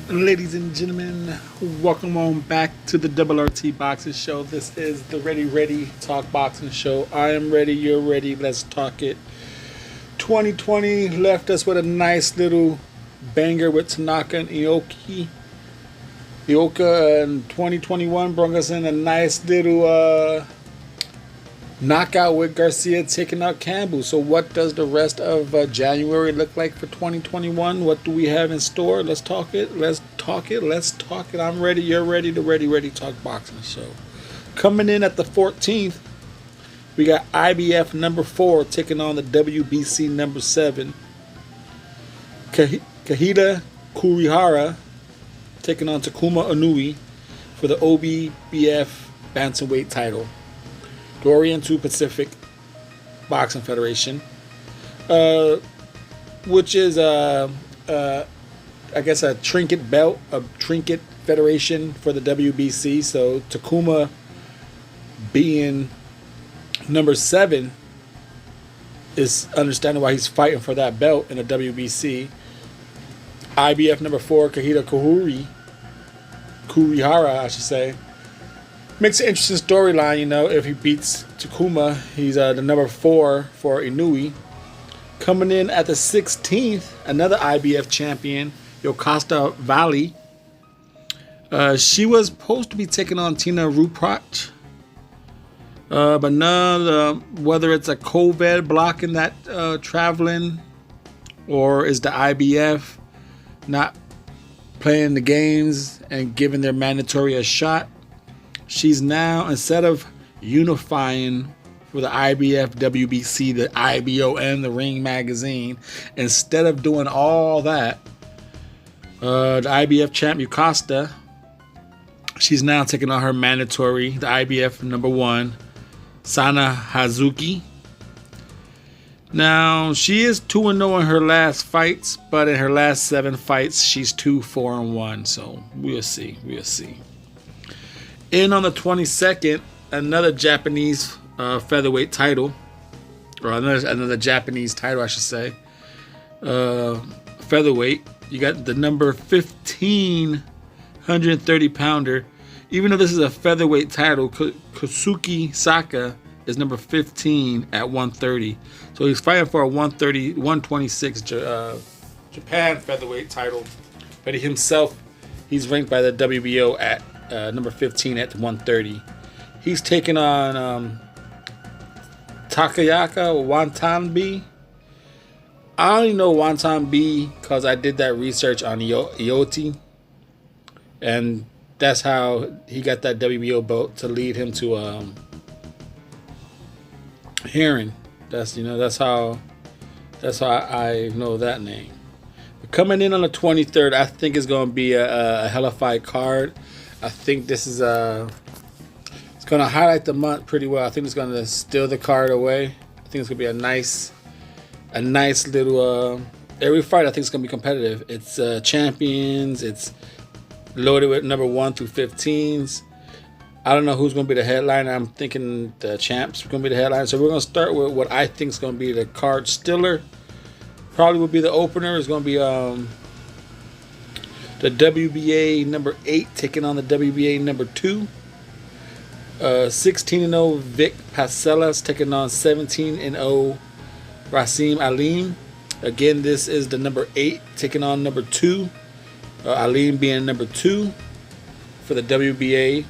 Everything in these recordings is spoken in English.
Ladies and gentlemen, welcome on back to the RRT Boxing Show. This is the Ready Talk Boxing Show. I am ready, you're ready, let's talk it. 2020 left us with a nice little banger with Tanaka and Ioki. Ioka in 2021 brought us in a nice little knockout with Garcia taking out Campbell. So what does the rest of January look like for 2021? What do we have in store? Let's talk it. Let's talk it. Let's talk it. I'm ready. You're ready. The Ready Talk Boxing Show. Coming in at the 14th, we got IBF number 4 taking on the WBC number 7. Kahita Kurihara taking on Takuma Inoue for the OBBF bantamweight title. The Oriental Pacific Boxing Federation, which is I guess a trinket belt, a trinket federation for the WBC. So Takuma being number 7 is understanding why he's fighting for that belt in the WBC. IBF number 4, Kahita Kurihara, I should say. Makes an interesting storyline, you know, if he beats Takuma. He's the number 4 for Inoue. Coming in at the 16th, another IBF champion, Yokasta Valley. She was supposed to be taking on Tina Ruprach. But none, whether it's a COVID blocking that traveling, or is the IBF not playing the games and giving their mandatory a shot, she's now, instead of unifying for the IBF, WBC, the IBOM, the Ring Magazine, instead of doing all that, the IBF champ Yokasta, she's now taking on her mandatory, the IBF number 1, Sana Hazuki. Now, she is 2-0 in her last fights, but in her last 7 fights, she's 2-4-1. So we'll see. In on the 22nd, another Japanese featherweight title, or another Japanese title, I should say. Featherweight. You got the number 15, 130 pounder. Even though this is a featherweight title, Kosuke Saka is number 15 at 130. So he's fighting for a 126 Japan featherweight title. But he's ranked by the WBO at number 15 at 130. He's taking on Takayaka Watanabe. I only know Watanabe because I did that research on Ioti. And that's how he got that WBO belt, to lead him to Heron. That's how I know that name. But coming in on the 23rd, I think it's going to be a hella fight card. I think this is it's going to highlight the month pretty well. I think it's going to steal the card away. I think it's going to be a nice little every fight. I think it's going to be competitive. It's champions. It's loaded with number 1 through 15s. I don't know who's going to be the headliner. I'm thinking the champs are going to be the headliner. So we're going to start with what I think is going to be the card stiller. Probably will be the opener. It's going to be the WBA number 8 taking on the WBA number 2. 16-0 Vic Pacellas taking on 17-0 Rasim Alim. Again, this is the number 8 taking on number 2. Alim being number 2 for the WBA.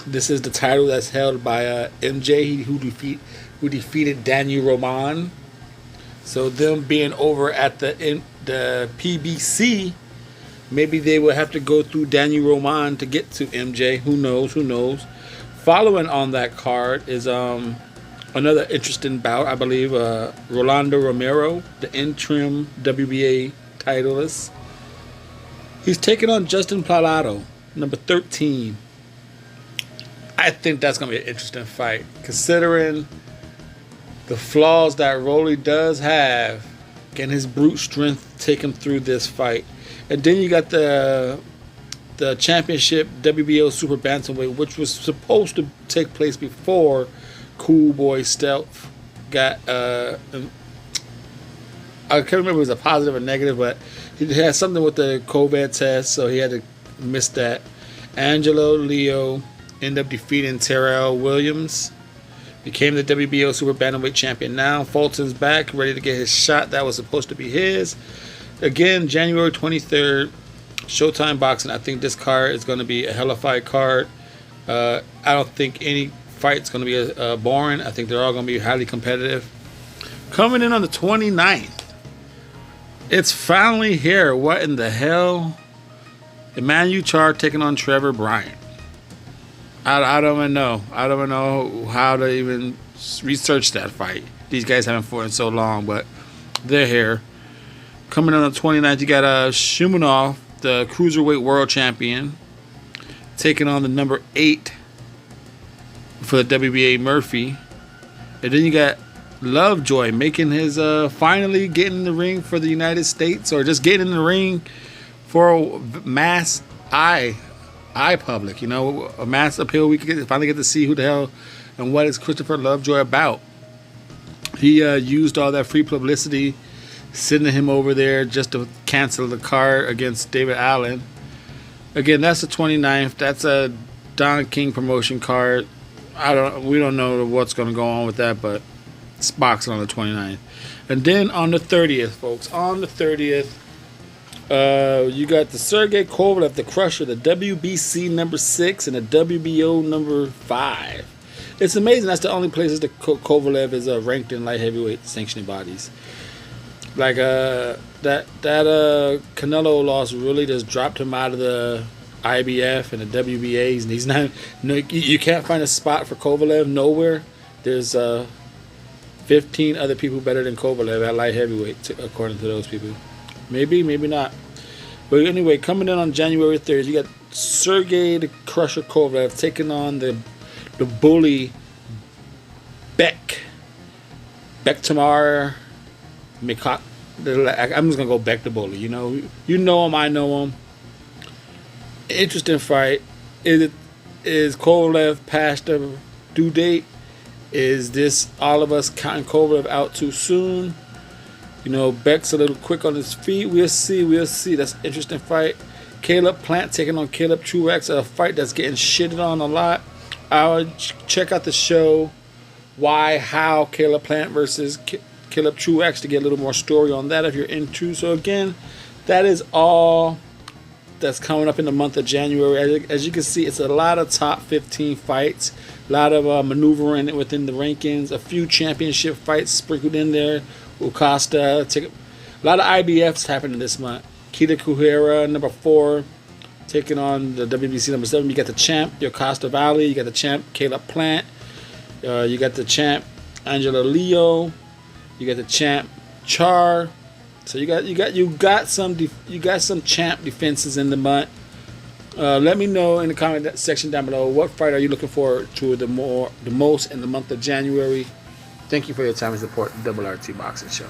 This is the title that's held by MJ, who defeated Daniel Roman. So them being over at the PBC, maybe they will have to go through Daniel Roman to get to MJ. Who knows? Following on that card is another interesting bout, I believe. Rolando Romero, the interim WBA titleist. He's taking on Justin Plalato, number 13. I think that's going to be an interesting fight, considering the flaws that Rolly does have. Can his brute strength take him through this fight? And then you got the championship WBO Super Bantamweight, which was supposed to take place before Cool Boy Stealth got I can't remember if it was a positive or negative, but he had something with the COVID test, so he had to miss that. Angelo Leo ended up defeating Terrell Williams. Became the WBO Super Bantamweight Champion now. Fulton's back, ready to get his shot. That was supposed to be his. Again, January 23rd, Showtime Boxing. I think this card is going to be a hella fight card. I don't think any fight's going to be boring. I think they're all going to be highly competitive. Coming in on the 29th. It's finally here. What in the hell? Emmanuel Char taking on Trevor Bryant. I don't even know. I don't even know how to even research that fight. These guys haven't fought in so long, but they're here. Coming on the 29th, you got Shumanov, the Cruiserweight World Champion, taking on the number 8 for the WBA Murphy. And then you got Lovejoy making his finally getting in the ring for the United States, or just getting in the ring for mass eye public, you know, a mass appeal. We could finally get to see who the hell and what is Christopher Lovejoy about. He used all that free publicity, sending him over there just to cancel the card against David Allen. Again, that's the 29th. That's a Don King promotion card. We don't know what's going to go on with that, but it's boxing on the 29th. And then on the 30th, folks, on the 30th, you got the Sergey Kovalev, the Crusher, the WBC number 6 and the WBO number 5. It's amazing that's the only places that Kovalev is ranked in light heavyweight sanctioning bodies. Like that Canelo loss really just dropped him out of the IBF and the WBAs, and he's not. No, you can't find a spot for Kovalev nowhere. There's 15 other people better than Kovalev at light heavyweight, according to those people. Maybe, maybe not. But anyway, coming in on January 3rd, you got Sergey the Crusher Kovalev taking on the bully Tamar Mikot. I'm just gonna go Beck the bully. You know him, I know him. Interesting fight. Is Kovalev past the due date? Is this all of us counting Kovalev out too soon? You know, Beck's a little quick on his feet. We'll see. That's an interesting fight. Caleb Plant taking on Caleb Truex, a fight that's getting shitted on a lot. I'll check out the show, how Caleb Plant versus Caleb Truex, to get a little more story on that if you're into. So again, that is all that's coming up in the month of January. As you can see, it's a lot of top 15 fights, a lot of maneuvering within the rankings, a few championship fights sprinkled in there. Costa, a lot of IBFs happening this month. Kita Kuhera, number 4, taking on the WBC number 7. You got the champ, your Costa Valley. You got the champ, Caleb Plant. You got the champ, Angela Leo. You got the champ, Char. So you got some champ defenses in the month. Let me know in the comment section down below, what fight are you looking forward to the most in the month of January. Thank you for your time and support. The RRT Boxing Show.